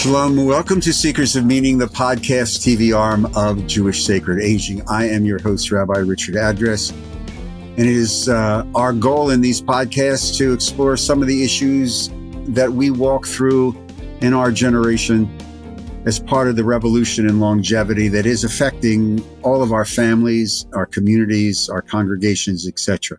Shalom. Welcome to Seekers of Meaning, the podcast TV arm of Jewish Sacred Aging. I am your host, Rabbi Richard Address, and it is our goal in these podcasts to explore some of the issues that we walk through in our generation as part of the revolution in longevity that is affecting all of our families, our communities, our congregations, etc.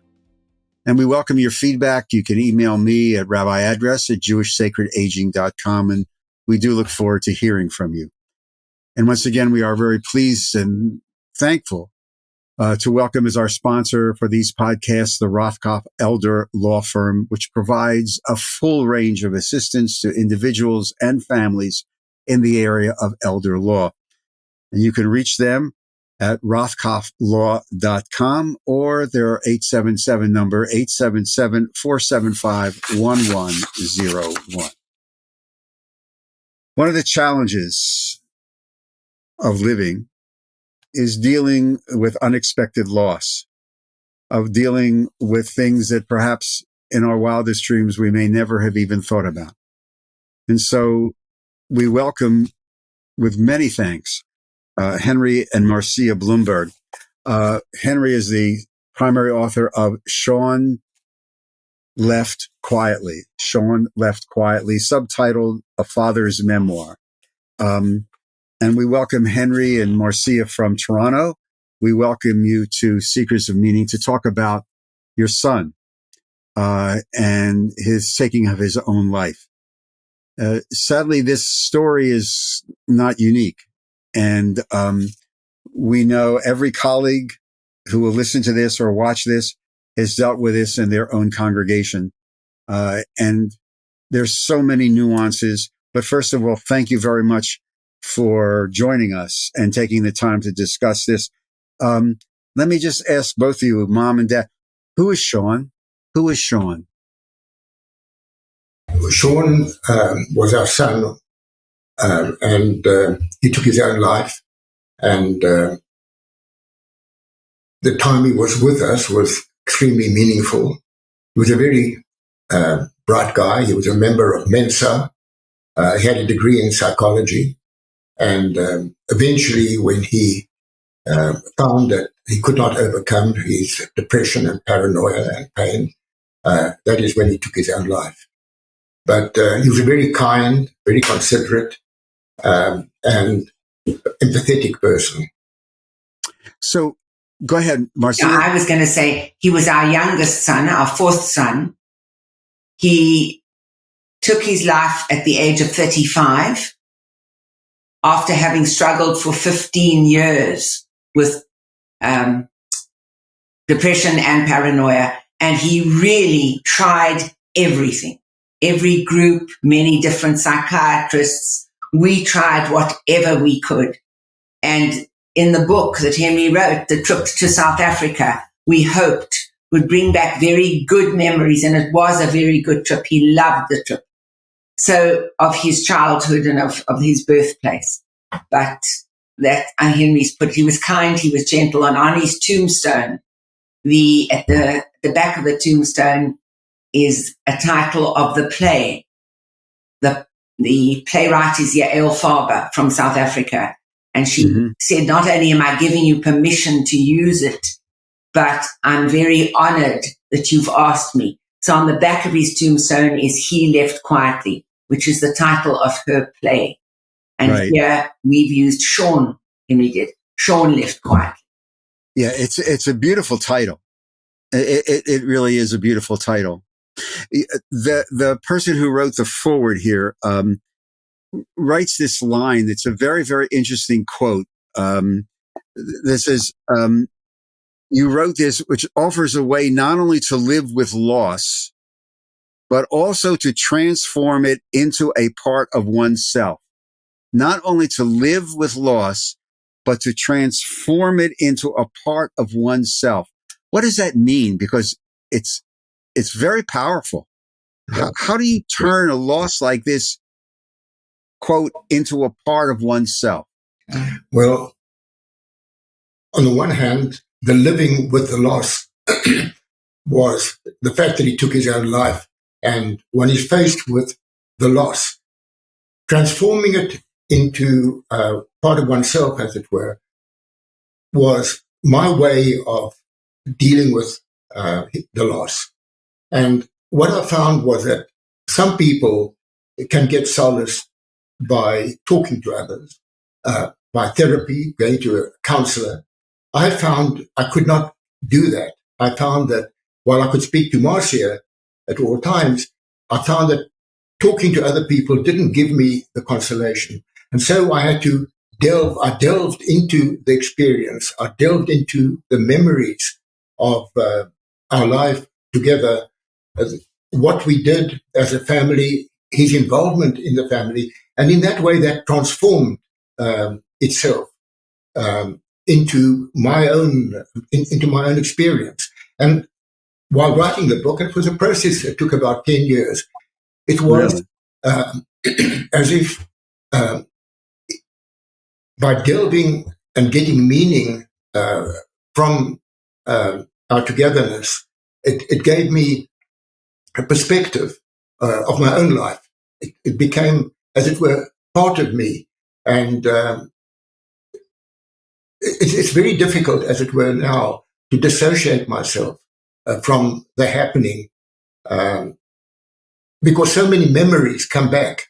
And we welcome your feedback. You can email me at rabbiaddress@jewishsacredaging.com, and we do look forward to hearing from you. And once again, we are very pleased and thankful to welcome as our sponsor for these podcasts, the Rothkopf Elder Law Firm, which provides a full range of assistance to individuals and families in the area of elder law. And you can reach them at rothkopflaw.com or their 877 number, 877-475-1101. One of the challenges of living is dealing with unexpected loss, of dealing with things that perhaps in our wildest dreams we may never have even thought about. And so we welcome, with many thanks, Henry and Marcia Blumberg. Henry is the primary author of Sean Left Quietly, subtitled A Father's Memoir. And we welcome Henry and Marcia from Toronto. We welcome you to Seekers of Meaning to talk about your son and his taking of his own life. Sadly, this story is not unique. And we know every colleague who will listen to this or watch this has dealt with this in their own congregation. And there's so many nuances. But first of all, thank you very much for joining us and taking the time to discuss this. Let me just ask both of you, Mom and Dad, who is Sean? Who is Sean? Sean was our son, and he took his own life. And the time he was with us was extremely meaningful. He was a very bright guy. He was a member of Mensa. He had a degree in psychology. And eventually, when he found that he could not overcome his depression and paranoia and pain, that is when he took his own life. But he was a very kind, very considerate, and empathetic person. So go ahead, Marcia. I was going to say he was our youngest son, our fourth son. He took his life at the age of 35 after having struggled for 15 years with depression and paranoia. And he really tried everything. Every group, many different psychiatrists. We tried whatever we could. And in the book that Henry wrote, The Trip to South Africa, we hoped would bring back very good memories. And it was a very good trip. He loved the trip. So of his childhood and of his birthplace. But that Henry's put, he was kind, he was gentle. And on his tombstone, at the back of the tombstone is a title of the play. The playwright is Yael Farber from South Africa. And she said, not only am I giving you permission to use it, but I'm very honored that you've asked me. So on the back of his tombstone is He Left Quietly, which is the title of her play. And Here we've used Sean, Henry did. Sean Left Quietly. Yeah, it's a beautiful title. It really is a beautiful title. The person who wrote the foreword here writes this line. It's a very, very interesting quote. This is, you wrote this, which offers a way not only to live with loss, but also to transform it into a part of oneself. Not only to live with loss, but to transform it into a part of oneself. What does that mean? Because it's very powerful. How do you turn a loss like this, quote, into a part of oneself? Well, on the one hand, the living with the loss was the fact that he took his own life. And when he's faced with the loss, transforming it into part of oneself, as it were, was my way of dealing with the loss. And what I found was that some people can get solace by talking to others, by therapy, going to a counselor. I found I could not do that. I found that while I could speak to Marcia at all times, I found that talking to other people didn't give me the consolation. And so I had to I delved into the experience. I delved into the memories of our life together, what we did as a family, his involvement in the family. And in that way, that transformed itself into my own experience. And while writing the book, it was a process that took about 10 years. It was as if by delving and getting meaning from our togetherness, it gave me a perspective of my own life. It became, as it were, part of me. And it's very difficult, as it were, now to dissociate myself from the happening because so many memories come back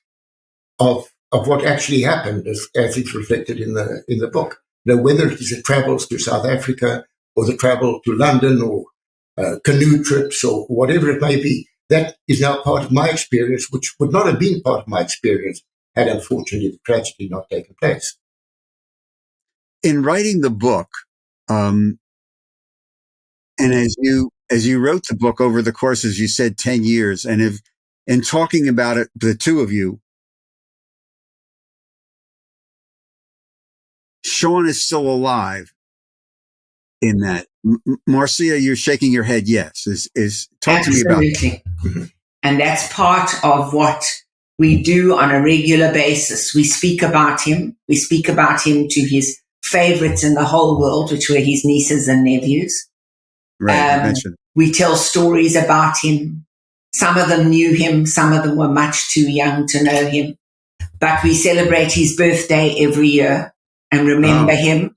of what actually happened, as it's reflected in the book. Now, whether it is the travels to South Africa or the travel to London or canoe trips or whatever it may be, that is now part of my experience, which would not have been part of my experience had, unfortunately, the tragedy not taken place. In writing the book, and as you wrote the book over the course, as you said, 10 years, and in talking about it, the two of you, Sean is still alive in that. Marcia, you're shaking your head. Yes. Talk to me about that. And that's part of what we do on a regular basis. We speak about him. We speak about him to his favorites in the whole world, which were his nieces and nephews. Right. We tell stories about him. Some of them knew him. Some of them were much too young to know him. But we celebrate his birthday every year and remember him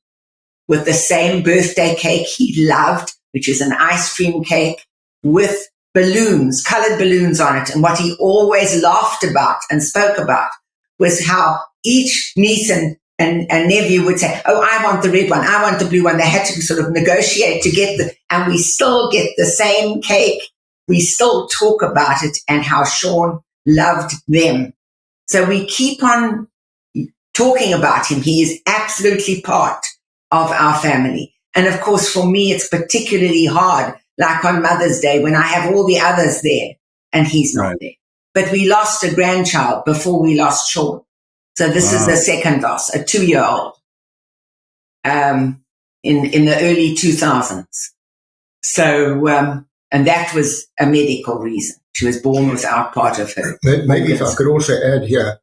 with the same birthday cake he loved, which is an ice cream cake with balloons, colored balloons on it. And what he always laughed about and spoke about was how each niece and nephew would say, oh, I want the red one, I want the blue one. They had to sort of negotiate to get and we still get the same cake. We still talk about it and how Sean loved them. So we keep on talking about him. He is absolutely part of our family. And of course, for me, it's particularly hard, like on Mother's Day, when I have all the others there and he's not there. But we lost a grandchild before we lost Sean. So this is the second loss, a 2-year-old, in the early 2000s. So, and that was a medical reason. She was born without part of her. Maybe if I could also add here,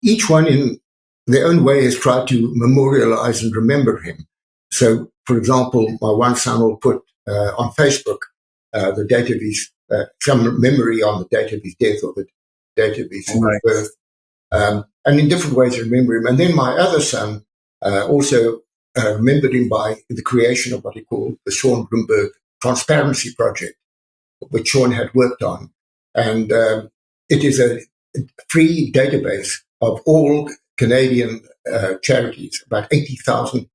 each one in their own way has tried to memorialize and remember him. So, for example, my one son will put on Facebook the date of his, some memory on the date of his death or the date of his birth. And in different ways remember him. And then my other son also remembered him by the creation of what he called the Sean Blumberg Transparency Project, which Sean had worked on. And it is a free database of all Canadian charities. About 80,000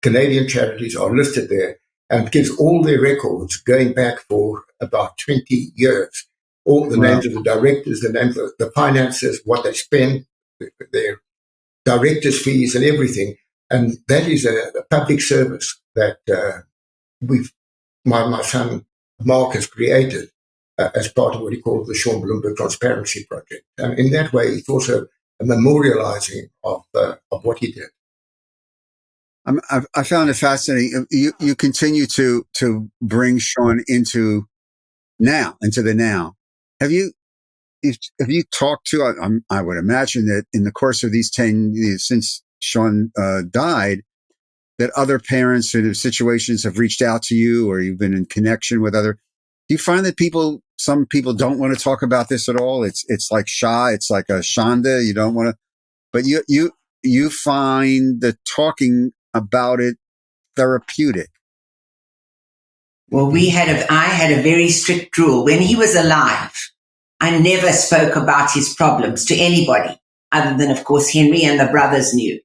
Canadian charities are listed there and gives all their records going back for about 20 years. All the names of the directors, the names of the finances, what they spend, their directors' fees and everything. And that is a public service that my son Mark has created as part of what he called the Sean Blumberg Transparency Project. And in that way, it's also a memorializing of what he did. I found it fascinating. You continue to bring Sean into the now. Have you talked to? I would imagine that in the course of these 10 years since Sean died, that other parents in situations have reached out to you, or you've been in connection with other. you find that some people don't want to talk about this at all? It's like it's like a shanda. You don't want to, but you find the talking about it therapeutic. Well, I had a very strict rule. When he was alive, I never spoke about his problems to anybody other than, of course, Henry, and the brothers knew.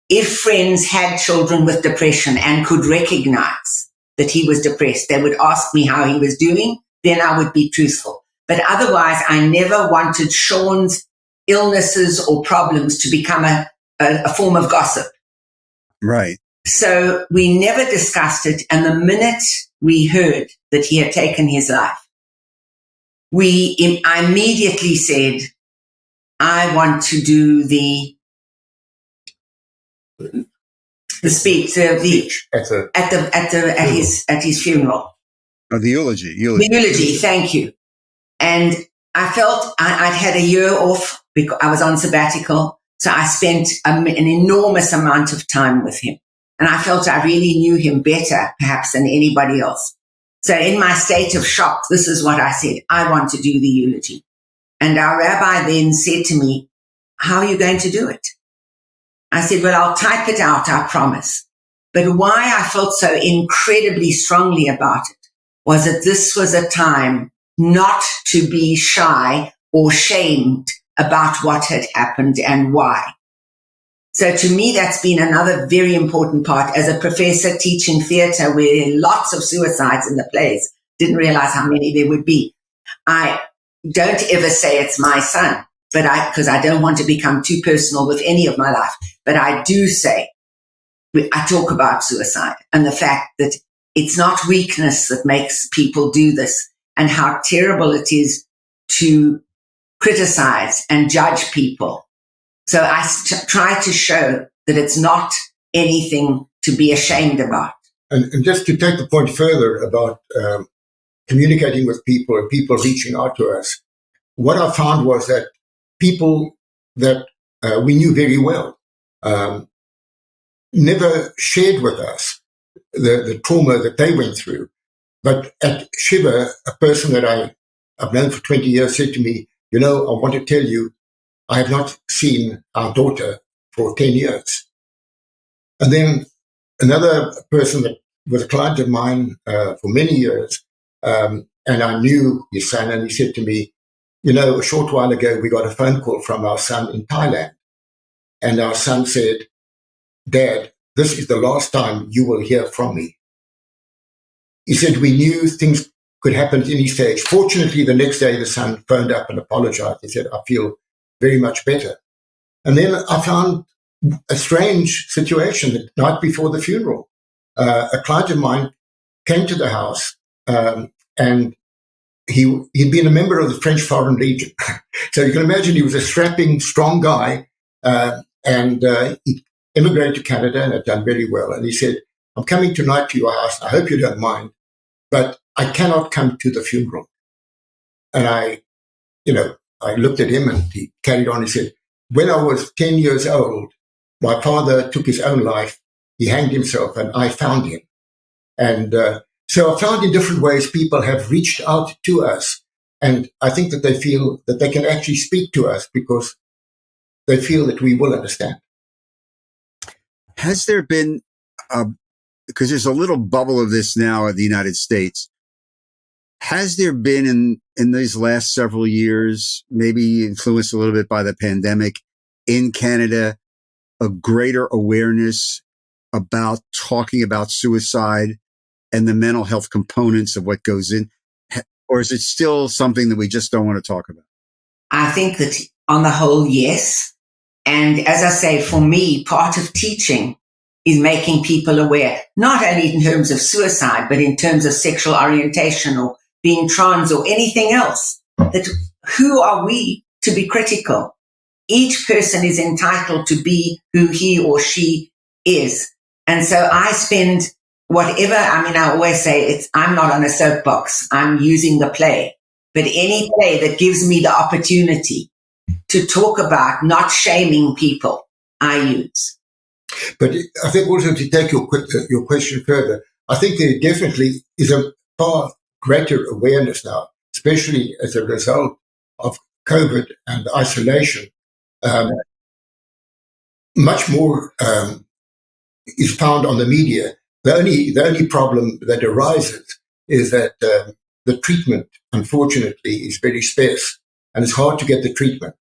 If friends had children with depression and could recognize that he was depressed, they would ask me how he was doing, then I would be truthful. But otherwise, I never wanted Sean's illnesses or problems to become a form of gossip. Right. So we never discussed it. And the minute we heard that he had taken his life, I immediately said, I want to do the speech, at his funeral. Oh, the eulogy. The eulogy, thank you. And I felt I'd had a year off because I was on sabbatical. So I spent an enormous amount of time with him. And I felt I really knew him better, perhaps, than anybody else. So in my state of shock, this is what I said. I want to do the eulogy. And our rabbi then said to me, how are you going to do it? I said, well, I'll type it out, I promise. But why I felt so incredibly strongly about it was that this was a time not to be shy or shamed about what had happened and why. So to me, that's been another very important part. As a professor teaching theatre where there are lots of suicides in the plays, didn't realize how many there would be. I don't ever say it's my son, because I don't want to become too personal with any of my life. But I do say, I talk about suicide and the fact that it's not weakness that makes people do this, and how terrible it is to criticize and judge people. So I try to show that it's not anything to be ashamed about. And just to take the point further about communicating with people and people reaching out to us, what I found was that people that we knew very well never shared with us the trauma that they went through. But at Shiva, a person that I've known for 20 years said to me, I want to tell you, I have not seen our daughter for 10 years. And then another person that was a client of mine for many years, and I knew his son, and he said to me, a short while ago, we got a phone call from our son in Thailand. And our son said, Dad, this is the last time you will hear from me. He said, we knew things could happen at any stage. Fortunately, the next day, the son phoned up and apologized. He said, I feel very much better. And then I found a strange situation the night before the funeral. A client of mine came to the house, and he'd been a member of the French Foreign Legion. So you can imagine he was a strapping, strong guy, and he immigrated to Canada and had done very well. And he said, I'm coming tonight to your house. I hope you don't mind, but I cannot come to the funeral. And I looked at him and he carried on. He said, when I was 10 years old, my father took his own life. He hanged himself and I found him. And so I found in different ways people have reached out to us. And I think that they feel that they can actually speak to us because they feel that we will understand. Has there been, because there's a little bubble of this now in the United States, has there been in these last several years, maybe influenced a little bit by the pandemic in Canada, a greater awareness about talking about suicide and the mental health components of what goes in? Or is it still something that we just don't want to talk about? I think that on the whole, yes. And as I say, for me, part of teaching is making people aware, not only in terms of suicide, but in terms of sexual orientation or being trans or anything else. That who are we to be critical? Each person is entitled to be who he or she is. And so I spend whatever, I always say I'm not on a soapbox. I'm using the play. But any play that gives me the opportunity to talk about not shaming people, I use. But I think also to take your question further, I think there definitely is a far greater awareness now, especially as a result of COVID and isolation. Much more is found on the media. The only problem that arises is that the treatment, unfortunately, is very scarce, and it's hard to get the treatment.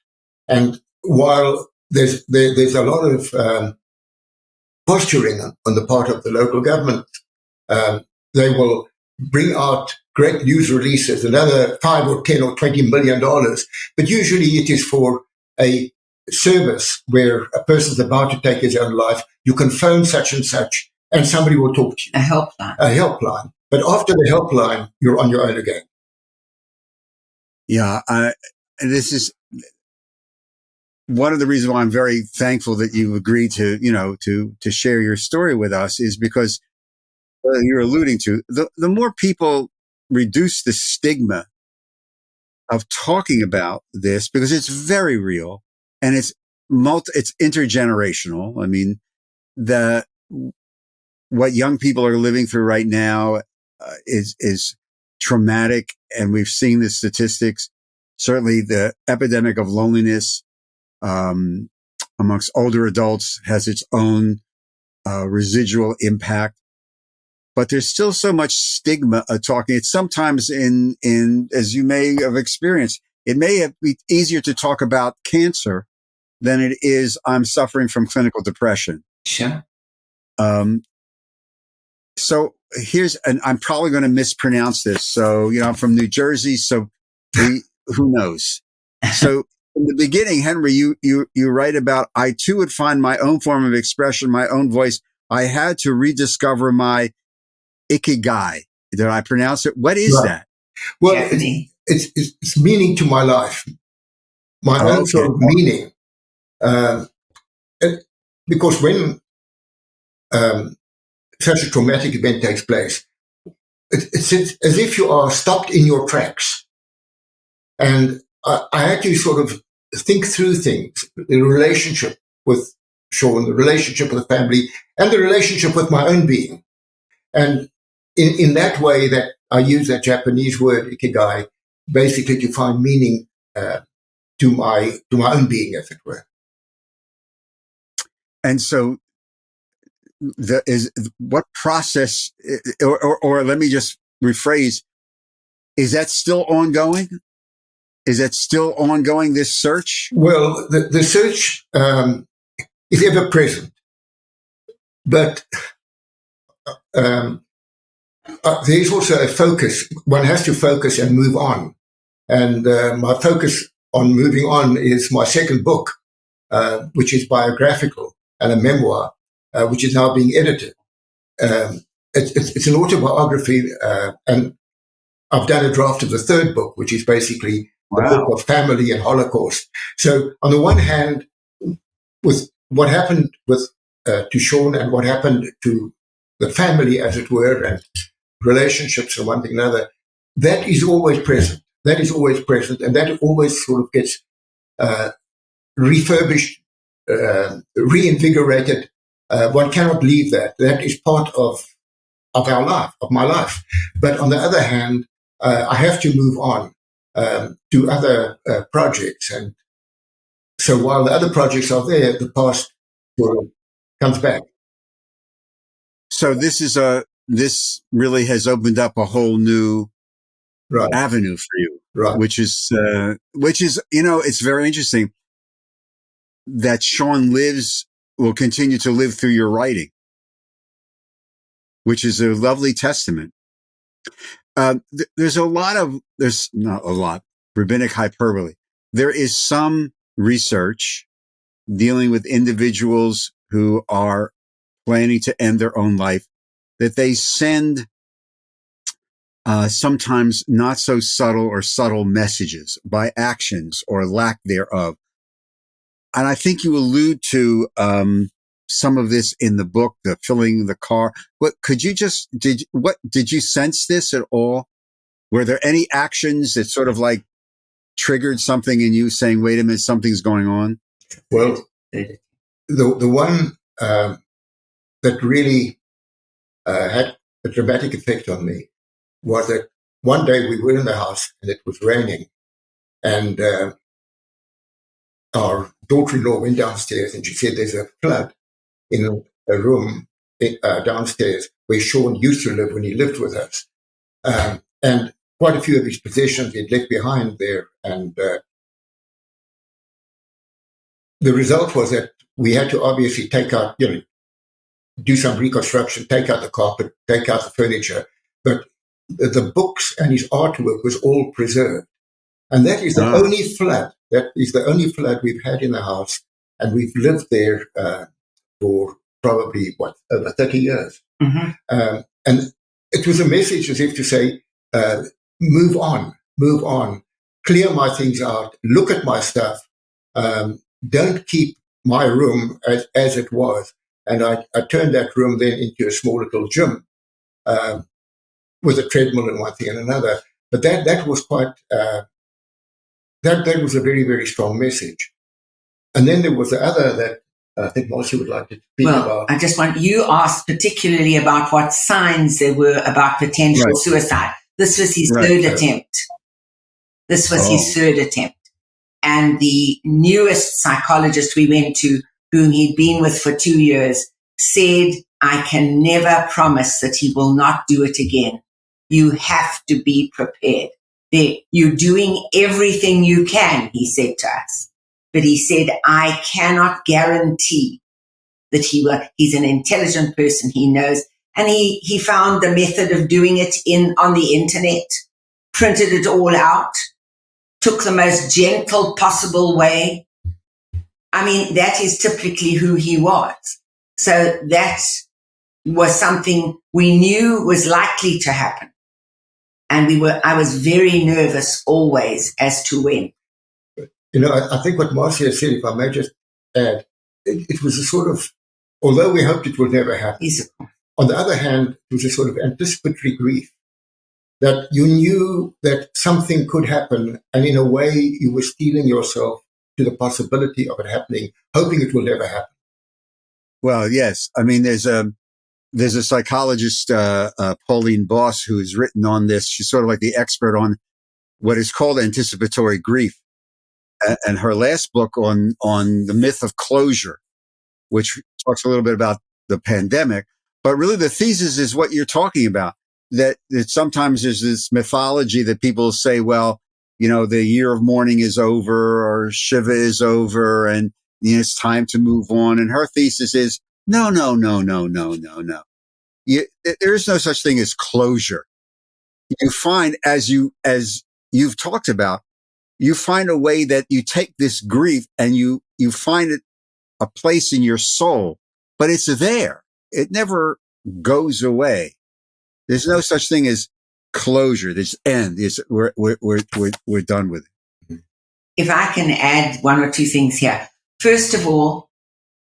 And while there's a lot of posturing on the part of the local government, they will bring out great news releases, another $5 or $10 or $20 million, but usually it is for a service where a person's about to take his own life. You can phone such and somebody will talk to you. A helpline. A helpline. But after the helpline, you're on your own again. Yeah, this is one of the reasons why I'm very thankful that you agreed to, to share your story with us, is because you're alluding to the more people reduce the stigma of talking about this, because it's very real and it's intergenerational. I mean, what young people are living through right now is traumatic, and we've seen the statistics. Certainly, the epidemic of loneliness amongst older adults has its own residual impact. But there's still so much stigma talking. It's sometimes in as you may have experienced, it may be easier to talk about cancer than it is I'm suffering from clinical depression. Sure. So and I'm probably going to mispronounce this. So, I'm from New Jersey, so who knows? So in the beginning, Henry, you write about, I too would find my own form of expression, my own voice. I had to rediscover my ikigai. Did I pronounce it? What is that? Well, it's meaning to my life, my own sort of meaning. Because when such a traumatic event takes place, it's as if you are stopped in your tracks. And I had to sort of think through things, the relationship with Sean, the relationship with the family, and the relationship with my own being. And in that way, that I use that Japanese word ikigai, basically to find meaning to my own being, as it were. And so, what process, or let me just rephrase: is that still ongoing? Is that still ongoing, this search? Well, the search is ever present, but there's also a focus. One has to focus and move on. And my focus on moving on is my second book, which is biographical and a memoir, which is now being edited. It's an autobiography, and I've done a draft of the third book, which is basically the book of family and Holocaust. So on the one hand, with what happened to Sean and what happened to the family, as it were, and relationships and one thing another, that is always present. That is always present, and that always sort of gets refurbished, reinvigorated. One cannot leave that. That is part of our life, of my life. But on the other hand, I have to move on to other projects. And so while the other projects are there, the past sort of comes back. So this really has opened up a whole new avenue for you, which is it's very interesting that Sean will continue to live through your writing, which is a lovely testament. There's not a lot, rabbinic hyperbole. There is some research dealing with individuals who are planning to end their own life, that they send sometimes not so subtle or subtle messages by actions or lack thereof. And I think you allude to some of this in the book, the filling the car. Did you sense this at all? Were there any actions that sort of like triggered something in you saying, wait a minute, something's going on? Well, the one that really had a dramatic effect on me was that one day we were in the house and it was raining, and our daughter-in-law went downstairs and she said there's a flood in a room downstairs where Sean used to live when he lived with us. And quite a few of his possessions he'd left behind there. And the result was that we had to obviously take out, do some reconstruction, take out the carpet, take out the furniture. But the books and his artwork was all preserved. And that is the only flood. That is the only flood we've had in the house. And we've lived there for probably, over 30 years. Mm-hmm. And it was a message as if to say, move on, clear my things out, look at my stuff, don't keep my room as it was. And I turned that room then into a small little gym with a treadmill and one thing and another. But that was quite, that was a very, very strong message. And then there was the other that I think Marcia would like to speak about. I just you asked particularly about what signs there were about potential suicide. This was his third attempt. His third attempt. And the newest psychologist we went to, whom he'd been with for 2 years, said, I can never promise that he will not do it again. You have to be prepared. You're doing everything you can, he said to us. But he said, I cannot guarantee that he's an intelligent person, he knows. And he found the method of doing it on the internet, printed it all out, took the most gentle possible way. I mean, that is typically who he was. So that was something we knew was likely to happen. And I was very nervous always as to when. I think what Marcia said, if I may just add, it was a sort of, although we hoped it would never happen, yes. On the other hand, it was a sort of anticipatory grief that you knew that something could happen, and in a way you were steeling yourself to the possibility of it happening, hoping it will never happen. Well, yes. I mean, there's a psychologist, Pauline Boss, who has written on this. She's sort of like the expert on what is called anticipatory grief. And her last book on the myth of closure, which talks a little bit about the pandemic, but really the thesis is what you're talking about, that sometimes there's this mythology that people say, well, the year of mourning is over or Shiva is over and it's time to move on. And her thesis is, no. There is no such thing as closure. You find, as you've talked about, you find a way that you take this grief and you find it a place in your soul, but it's there. It never goes away. There's no such thing as closure. There's end. We're done with it. If I can add one or two things here. First of all,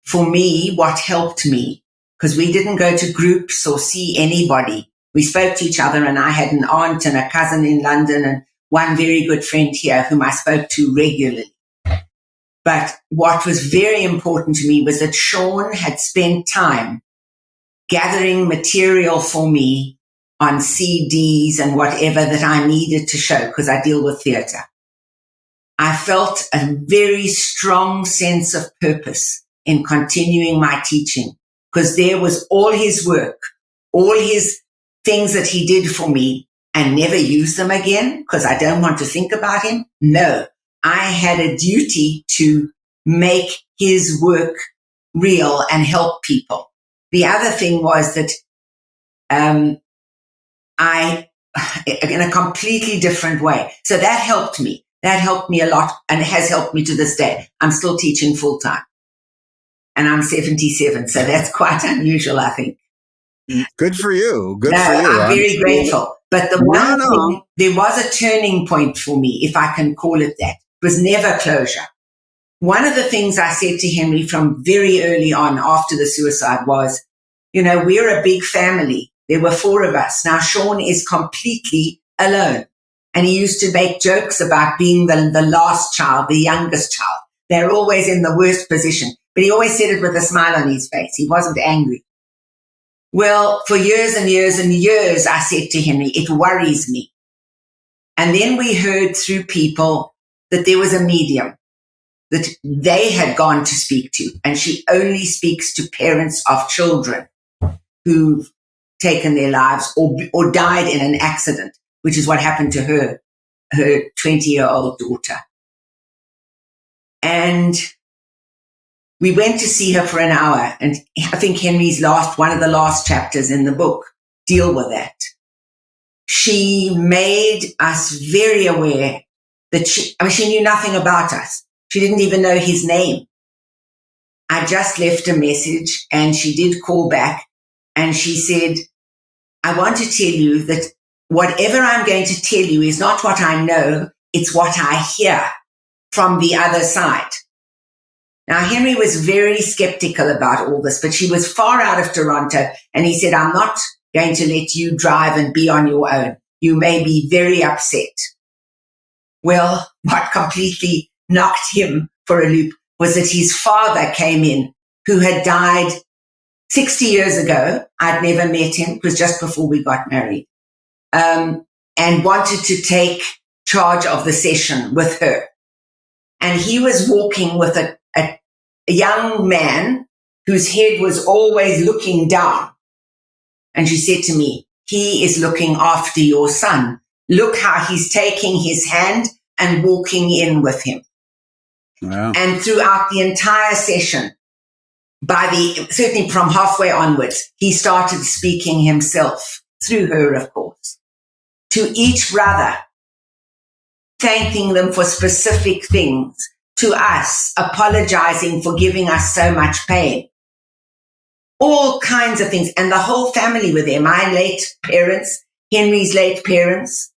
for me, what helped me, because we didn't go to groups or see anybody. We spoke to each other, and I had an aunt and a cousin in London and one very good friend here whom I spoke to regularly. But what was very important to me was that Sean had spent time gathering material for me on CDs and whatever that I needed to show, because I deal with theatre. I felt a very strong sense of purpose in continuing my teaching, because there was all his work, all his things that he did for me, and never use them again because I don't want to think about him. No, I had a duty to make his work real and help people. The other thing was that I, in a completely different way. So that helped me. That helped me a lot and has helped me to this day. I'm still teaching full time and I'm 77. So that's quite unusual, I think. Good for you. Good for you. I'm very grateful. But the one thing, there was a turning point for me, if I can call it that. It was never closure. One of the things I said to Henry from very early on after the suicide was, we're a big family. There were 4 of us. Now Sean is completely alone. And he used to make jokes about being the last child, the youngest child. They're always in the worst position. But he always said it with a smile on his face. He wasn't angry. Well, for years and years and years, I said to Henry, it worries me And then we heard through people that there was a medium that they had gone to speak to, and she only speaks to parents of children who've taken their lives or died in an accident, which is what happened to her 20-year-old daughter. And we went to see her for an hour, and I think Henry's one of the last chapters in the book deal with that. She made us very aware that she knew nothing about us. She didn't even know his name. I just left a message, and she did call back, and she said, I want to tell you that whatever I'm going to tell you is not what I know, it's what I hear from the other side. Now, Henry was very skeptical about all this, but she was far out of Toronto, and he said, I'm not going to let you drive and be on your own. You may be very upset. Well, what completely knocked him for a loop was that his father came in, who had died 60 years ago. I'd never met him. It was just before we got married, and wanted to take charge of the session with her. And he was walking with a young man whose head was always looking down. And she said to me, he is looking after your son. Look how he's taking his hand and walking in with him. Wow. And throughout the entire session, certainly from halfway onwards, he started speaking himself, through her, of course, to each brother, thanking them for specific things, to us, apologizing for giving us so much pain. All kinds of things. And the whole family were there. My late parents, Henry's late parents,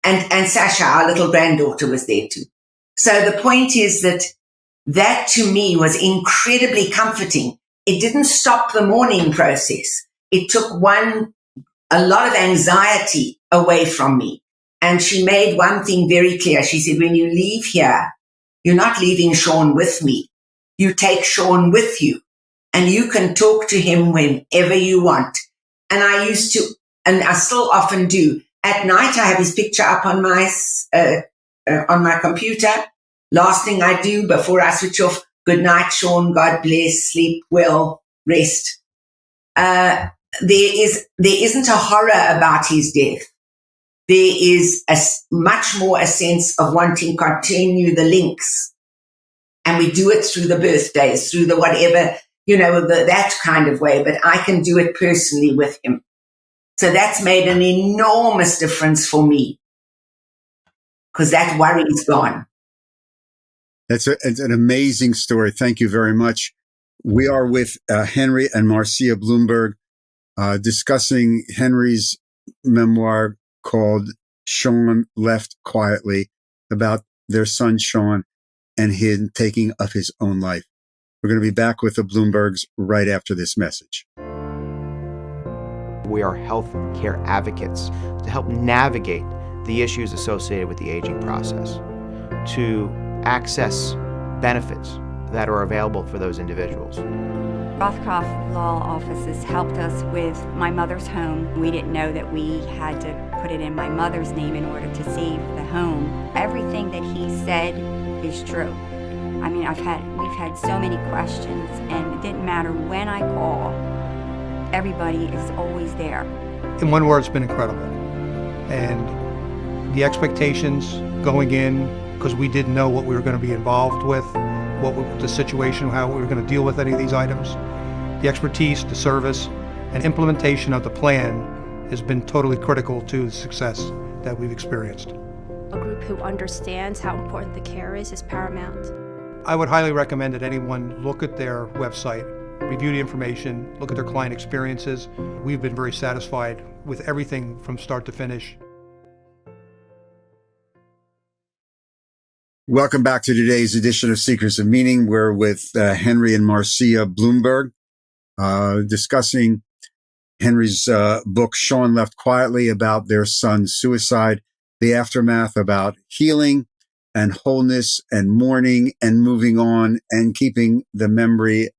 and Sasha, our little granddaughter, was there too. So the point is that to me was incredibly comforting. It didn't stop the mourning process. It took a lot of anxiety away from me. And she made one thing very clear. She said, when you leave here, you're not leaving Sean with me. You take Sean with you, and you can talk to him whenever you want. And I used to, and I still often do. At night, I have his picture up on my computer. Last thing I do before I switch off, good night, Sean, God bless, sleep well, rest. There isn't a horror about his death. There is much more a sense of wanting to continue the links. And we do it through the birthdays, through the whatever, that kind of way. But I can do it personally with him. So that's made an enormous difference for me, because that worry is gone. It's an amazing story. Thank you very much. We are with Henry and Marcia Blumberg discussing Henry's memoir called Sean Left Quietly, about their son Sean and him taking of his own life. We're going to be back with the Blumbergs right after this message. We are health care advocates to help navigate the issues associated with the aging process, to access benefits that are available for those individuals. Rothkopf Law Offices helped us with my mother's home. We didn't know that we had to put it in my mother's name in order to save the home. Everything that he said is true. I mean, we've had so many questions, and it didn't matter when I call, everybody is always there. In one word, it's been incredible. And the expectations going in, because we didn't know what we were going to be involved with, the situation, how we were going to deal with any of these items. The expertise, the service, and implementation of the plan has been totally critical to the success that we've experienced. A group who understands how important the care is paramount. I would highly recommend that anyone look at their website, review the information, look at their client experiences. We've been very satisfied with everything from start to finish. Welcome back to today's edition of Secrets of Meaning. We're with Henry and Marcia Blumberg, discussing Henry's book, Sean Left Quietly, about their son's suicide, the aftermath, about healing and wholeness and mourning and moving on and keeping the memory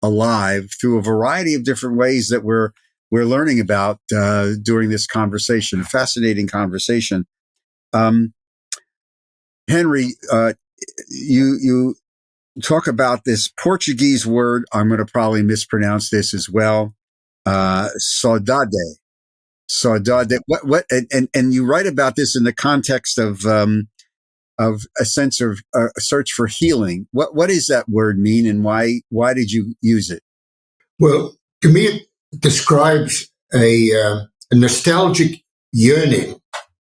alive through a variety of different ways that we're learning about during this conversation, a fascinating conversation Henry, you talk about this Portuguese word. I'm going to probably mispronounce this as well. Saudade. Saudade. What, and you write about this in the context of a sense of a search for healing. What does that word mean, and why did you use it? Well, to me, it describes a nostalgic yearning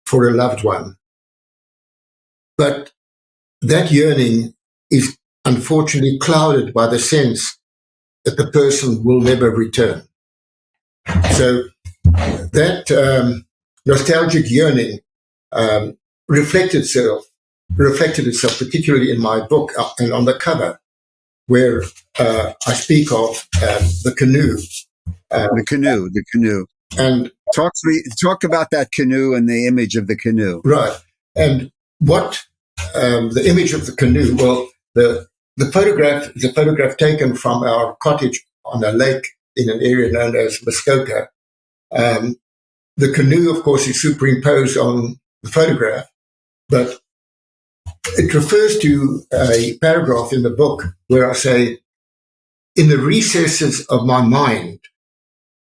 for a loved one. But that yearning is unfortunately clouded by the sense that the person will never return. So that nostalgic yearning reflected itself particularly in my book and on the cover, where I speak of the canoe. The canoe. And talk about that canoe and the image of the canoe. Right. And what the image of the canoe, well, the photograph is a photograph taken from our cottage on a lake in an area known as Muskoka. The canoe, of course, is superimposed on the photograph, but it refers to a paragraph in the book where I say, in the recesses of my mind,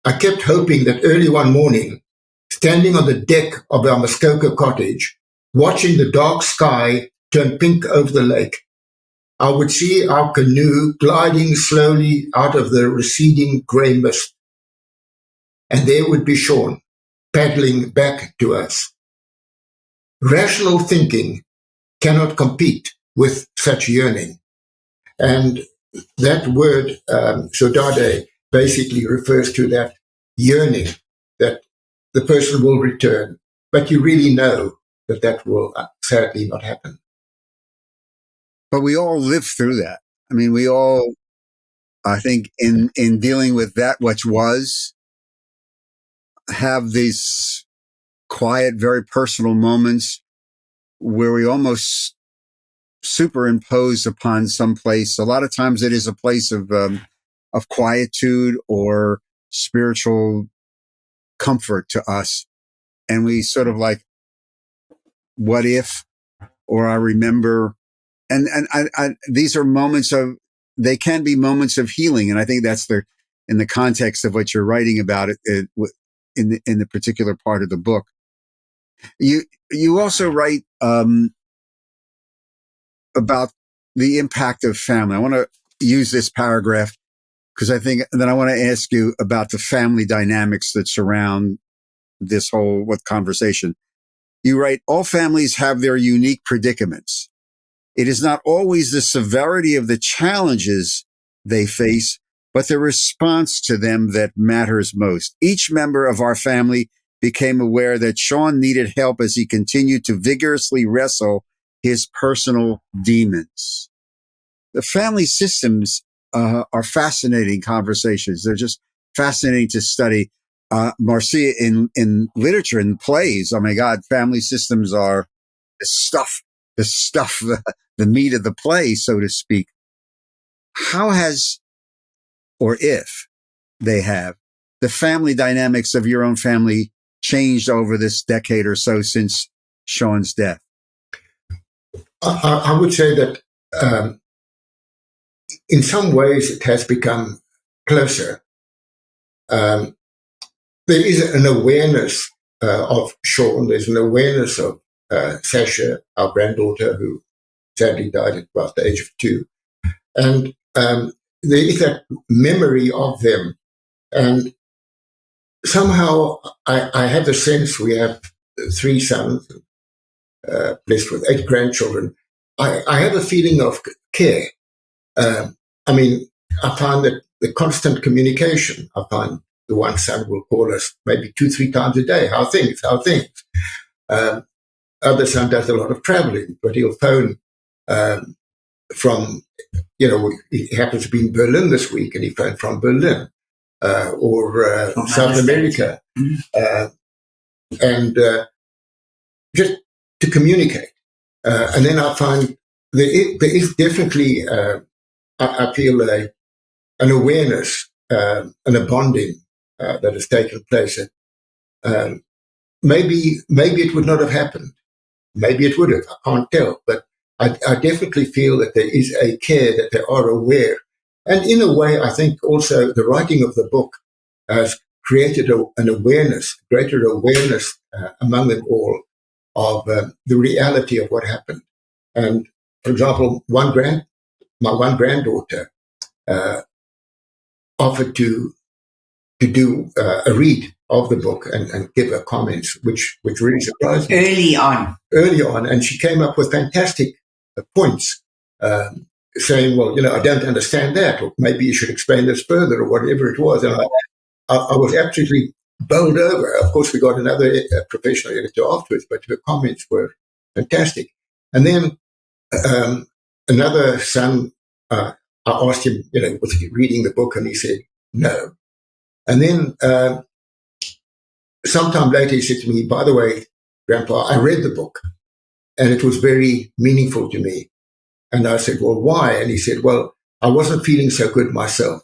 I kept hoping that early one morning, standing on the deck of our Muskoka cottage, watching the dark sky turn pink over the lake, I would see our canoe gliding slowly out of the receding grey mist. And there would be Sean, paddling back to us. Rational thinking cannot compete with such yearning. And that word, saudade, basically refers to that yearning that the person will return. But you really know that will sadly not happen. But we all live through that. I mean, we all, I think, in dealing with that which was, have these quiet, very personal moments where we almost superimpose upon some place. A lot of times it is a place of quietude or spiritual comfort to us. And we sort of like, what if, or I remember, and these are moments of, they can be moments of healing. And I think that's in the context of what you're writing about it in the particular part of the book. You also write, about the impact of family. I want to use this paragraph because I think, and then I want to ask you about the family dynamics that surround this whole conversation. You write, all families have their unique predicaments. It is not always the severity of the challenges they face, but the response to them that matters most. Each member of our family became aware that Sean needed help as he continued to vigorously wrestle his personal demons. The family systems are fascinating conversations. They're just fascinating to study. Marcia, in literature and plays, oh my God, family systems are the meat of the play, so to speak. How has, or if they have, the family dynamics of your own family changed over this decade or so since Sean's death? I would say that in some ways it has become closer. There is an awareness of Sean. There's an awareness of Sasha, our granddaughter, who sadly died at about the age of 2. And there is that memory of them. And somehow I have the sense we have 3 sons, blessed with 8 grandchildren. I have a feeling of care. I mean, I find that the constant communication, I find the one son will call us maybe 2-3 times a day. How things? Other son does a lot of traveling, but he'll phone from, he happens to be in Berlin this week, and he phoned from Berlin or South America. And just to communicate. And then I find there is definitely, I feel an awareness and a bonding that has taken place. Maybe it would not have happened maybe it would have. I can't tell. But I definitely feel that there is a care, that they are aware. And in a way, I think also the writing of the book has created an awareness, greater awareness among them all of the reality of what happened. And for example, my one granddaughter offered to do a read of the book and give her comments, which really surprised me. Early on, and she came up with fantastic points, saying, well, I don't understand that, or maybe you should explain this further, or whatever it was. And I was absolutely bowled over. Of course, we got another professional editor afterwards, but her comments were fantastic. And then another son, I asked him, was he reading the book? And he said, no. And then sometime later he said to me, by the way, Grandpa, I read the book and it was very meaningful to me. And I said, well, why? And he said, well, I wasn't feeling so good myself.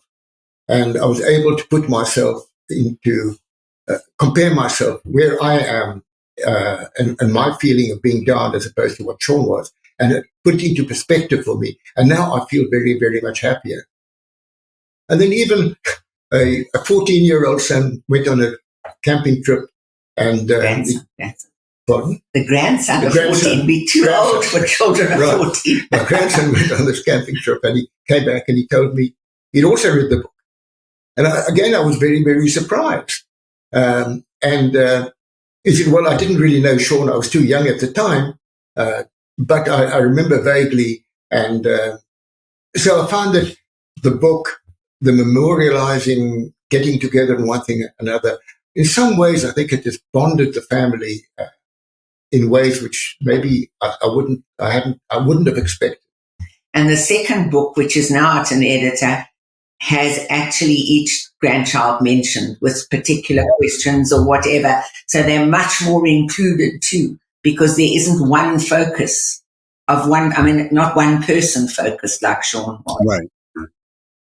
And I was able to put myself into, compare myself where I am and my feeling of being down as opposed to what Sean was. And it put it into perspective for me. And now I feel very, very much happier. And then even a 14-year-old son went on a camping trip. And pardon? The grandson of 14. Be too old for children of 14. My grandson went on this camping trip and he came back and he told me he'd also read the book. And I was very, very surprised. And he said, well, I didn't really know Sean. I was too young at the time. But I remember vaguely. And so I found that the book, the memorializing, getting together and one thing or another, in some ways, I think it has bonded the family in ways which maybe I wouldn't have expected. And the second book, which is now out an editor, has actually each grandchild mentioned with particular questions or whatever. So they're much more included too, because there isn't one focus of not one person focused like Sean was. Right.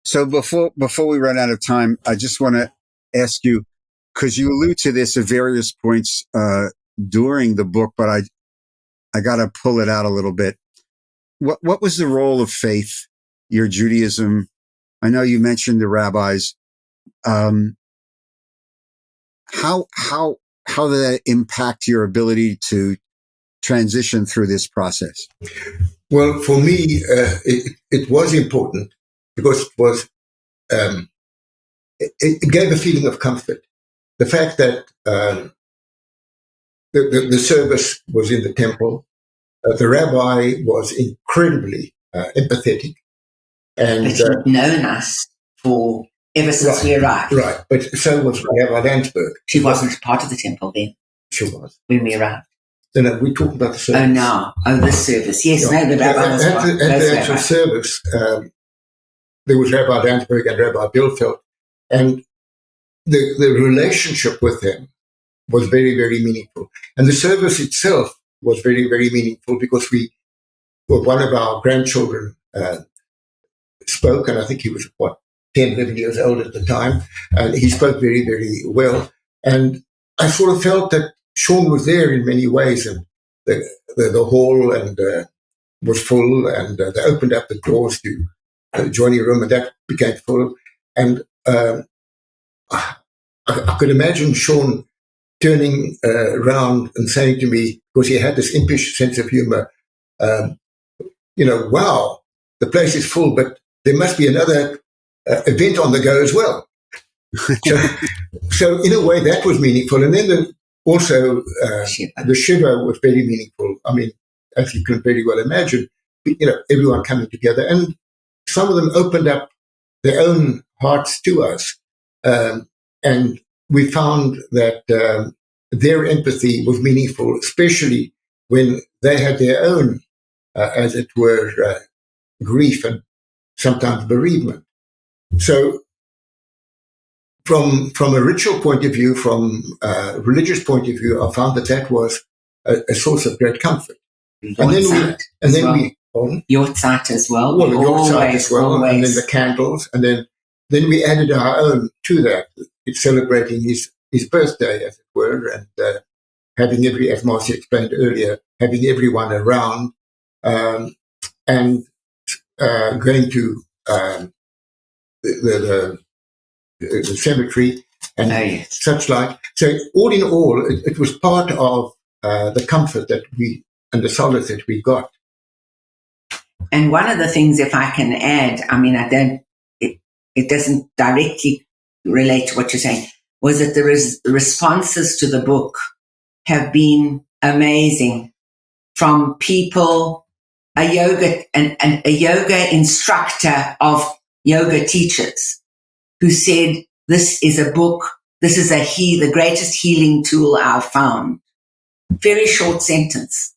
So before we run out of time, I just want to ask you, because you allude to this at various points during the book, but I got to pull it out a little bit. What was the role of faith, your Judaism? I know you mentioned the rabbis. How did that impact your ability to transition through this process? Well, for me, it was important because it gave a feeling of comfort. The fact that the service was in the temple, the rabbi was incredibly empathetic. And but he'd known us for ever since we arrived. Right, but so was Rabbi Landsberg. She wasn't part of the temple then. She was. When we arrived. No, we talked about the service. Oh, no. Oh, this service. Yes, no, the rabbi was part. At the actual service, there was Rabbi Landsberg and Rabbi Bilfeld, and the relationship with them was very, very meaningful. And the service itself was very, very meaningful because one of our grandchildren spoke, and I think he was, 10, 11 years old at the time, and he spoke very, very well. And I sort of felt that Sean was there in many ways, and the hall and was full, and they opened up the doors to the adjoining room, and that became full. And I could imagine Sean turning around and saying to me, because he had this impish sense of humor, wow, the place is full, but there must be another event on the go as well. So in a way, that was meaningful. And then the Shiva was very meaningful. I mean, as you can very well imagine, everyone coming together. And some of them opened up their own hearts to us. And we found that their empathy was meaningful, especially when they had their own, as it were, grief and sometimes bereavement. So from a ritual point of view, from a religious point of view, I found that was a source of great comfort. Your site as well. Well, your site as well, and then the candles, and then we added our own to that. It's celebrating his birthday, as it were, and having as Marcia explained earlier, having everyone around, and going to the cemetery and such like. So all in all, it was part of the comfort that we and the solace that we got. And one of the things, if I can add, I mean, it doesn't directly relate to what you're saying, was that the responses to the book have been amazing from people, a yoga instructor of yoga teachers who said, this is a book, this is the greatest healing tool I've found. Very short sentence.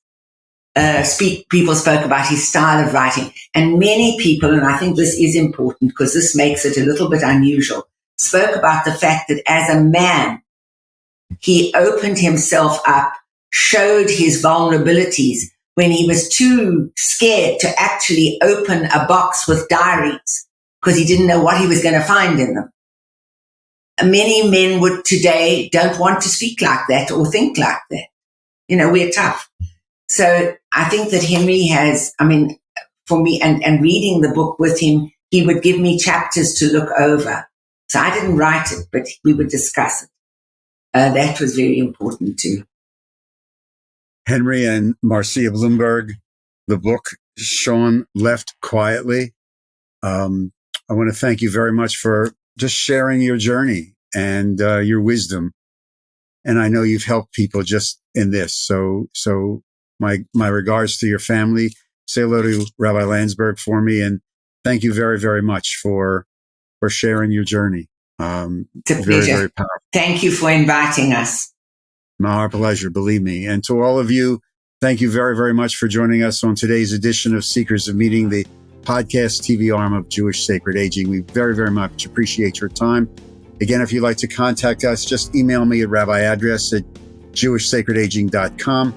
People spoke about his style of writing, and many people, and I think this is important because this makes it a little bit unusual, spoke about the fact that as a man, he opened himself up, showed his vulnerabilities when he was too scared to actually open a box with diaries because he didn't know what he was going to find in them. Many men today don't want to speak like that or think like that. We're tough. So I think that Henry has, for me, and reading the book with him, he would give me chapters to look over. So I didn't write it, but we would discuss it. That was very important too. Henry and Marcia Blumberg, the book, Sean Left Quietly. I want to thank you very much for just sharing your journey and your wisdom. And I know you've helped people just in this. So my regards to your family. Say hello to Rabbi Landsberg for me. And thank you very, very much for sharing your journey. It's a very, pleasure. very powerful. Thank you for inviting us. Our pleasure, believe me. And to all of you, thank you very, very much for joining us on today's edition of Seekers of Meaning, the podcast TV arm of Jewish Sacred Aging. We very, very much appreciate your time. Again, if you'd like to contact us, just email me at rabbiaddress@jewishsacredaging.com.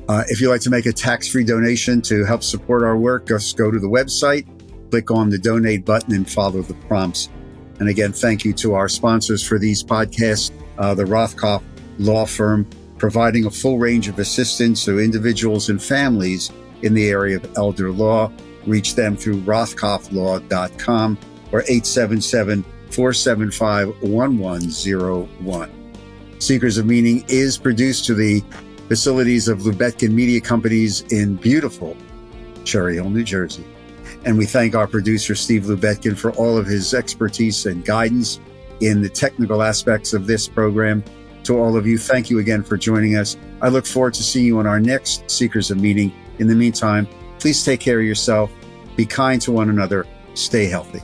If you'd like to make a tax-free donation to help support our work, just go to the website, click on the donate button, and follow the prompts. And again, thank you to our sponsors for these podcasts, the Rothkopf Law Firm, providing a full range of assistance to individuals and families in the area of elder law. Reach them through rothkopflaw.com or 877-475-1101. Seekers of Meaning is produced to the facilities of Lubetkin Media Companies in beautiful Cherry Hill, New Jersey. And we thank our producer, Steve Lubetkin, for all of his expertise and guidance in the technical aspects of this program. To all of you, thank you again for joining us. I look forward to seeing you on our next Seekers of Meaning. In the meantime, please take care of yourself, be kind to one another, stay healthy.